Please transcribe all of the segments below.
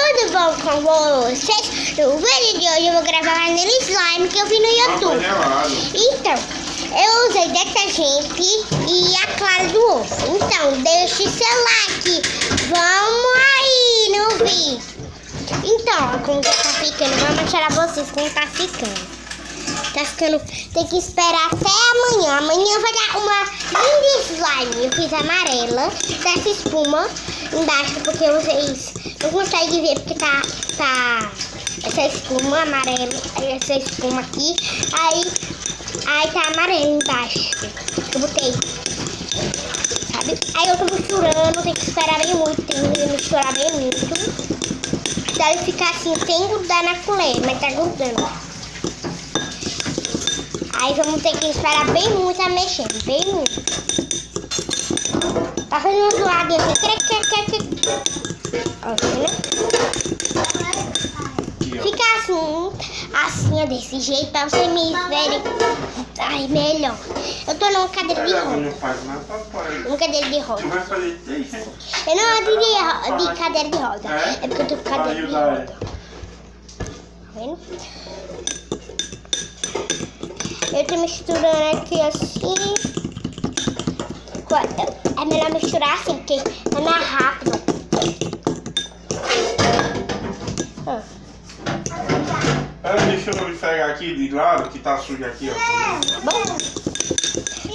tudo bom com vocês? No vídeo de hoje eu vou gravar vanilla slime que eu vi no YouTube. Então, eu usei detergente e a clara do ovo. Então, deixe seu like. Vamos aí no vídeo. Então, como já tá ficando, vou mostrar a vocês como tá ficando. Tá ficando, tem que esperar até amanhã. Amanhã vai dar uma linda slime. Eu fiz amarela, dessa espuma embaixo, porque vocês não conseguem ver, porque tá essa espuma amarela, essa espuma aqui. Aí tá amarelo embaixo. Eu botei, sabe? Aí eu tô misturando, tem que esperar bem muito, tem que misturar bem muito. Deve ficar assim, sem grudar na colher, mas tá grudando. Aí vamos ter que esperar bem muito a mexer, bem muito. Tá fazendo um zoado assim. Fica assim, desse jeito, pra você me verem. Ai, melhor. Eu tô numa cadeira de roda. Numa cadeira de roda. Eu não ando de cadeira de roda. É porque eu tô com cadeira de roda. Tá vendo? Eu tô misturando aqui assim. É melhor misturar assim, porque é mais rápido. Deixa eu pegar aqui de lado, que tá sujo aqui, ó. Bom,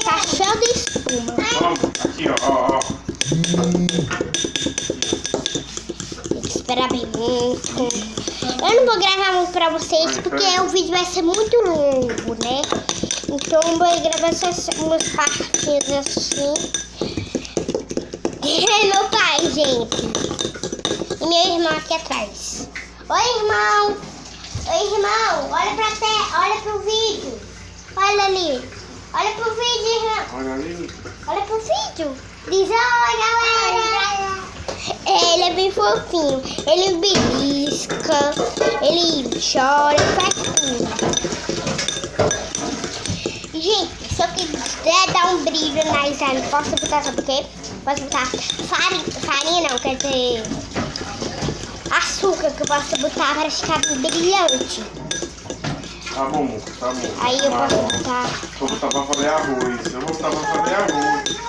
tá cheio de espuma. Vamos, aqui, ó. Tem que esperar bem muito. Eu não vou gravar muito pra vocês, porque o vídeo vai ser muito longo, né? Então eu vou gravar só umas partes assim. É meu pai, gente. E meu irmão aqui atrás. Oi, irmão. Oi, irmão. Olha pra terra, olha pro vídeo. Olha ali. Olha pro vídeo, irmão. Olha ali. Olha pro vídeo. Diz oi, galera. Ele é bem fofinho. Ele belisca, ele chora, faz tudo. Gente, se eu quiser dar um brilho na slime, posso botar, sabe o quê? Posso botar farinha não, quer dizer açúcar, que eu posso botar para ficar brilhante. Tá bom, tá bom. Aí eu posso botar. Vou botar pra fazer arroz. Eu vou botar pra fazer arroz.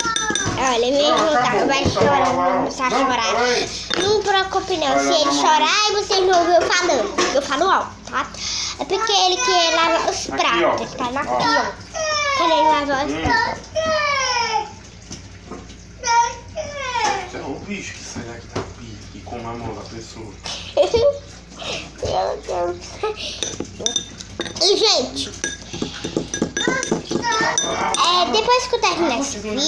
Olha, meu irmão vai chorar, vai começar a chorar. Não preocupe não, se ele chorar e vocês não ouvem eu falando, eu falo alto, tá? É porque ele quer lavar os pratos, ele tá na pia, querendo lavar os pratos. Você é um bicho que sai daqui da pia e come a mão da pessoa. Meu Deus. E, gente, depois que eu terminar esse vídeo,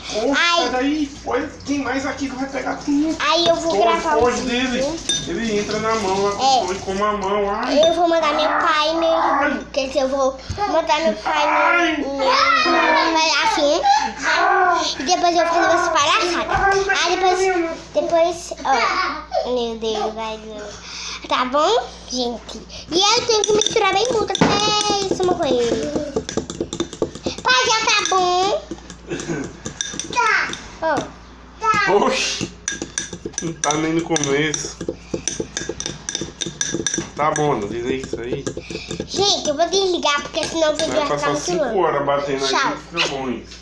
Sai daí, olha, tem mais aqui que vai pegar tudo. aí eu vou gravar o vídeo. Dele. Ele entra na mão, a pessoa e come a mão. Ai. Eu vou mandar meu pai e meu irmão. Quer dizer, eu vou mandar meu pai e meu irmão assim. E depois eu vou fazer umas palhaçadas. Aí depois, ó. Meu Deus, vai. Tá bom, gente? E eu tenho que misturar bem muito até isso morrer. Pai, já tá bom? Tá. Oxi, não tá nem no começo. Tá bom, não diz isso aí. Gente, eu vou desligar porque senão o vídeo vai Vai ficar passar muito 5 longo. horas batendo Tchau. aí, fica bom isso.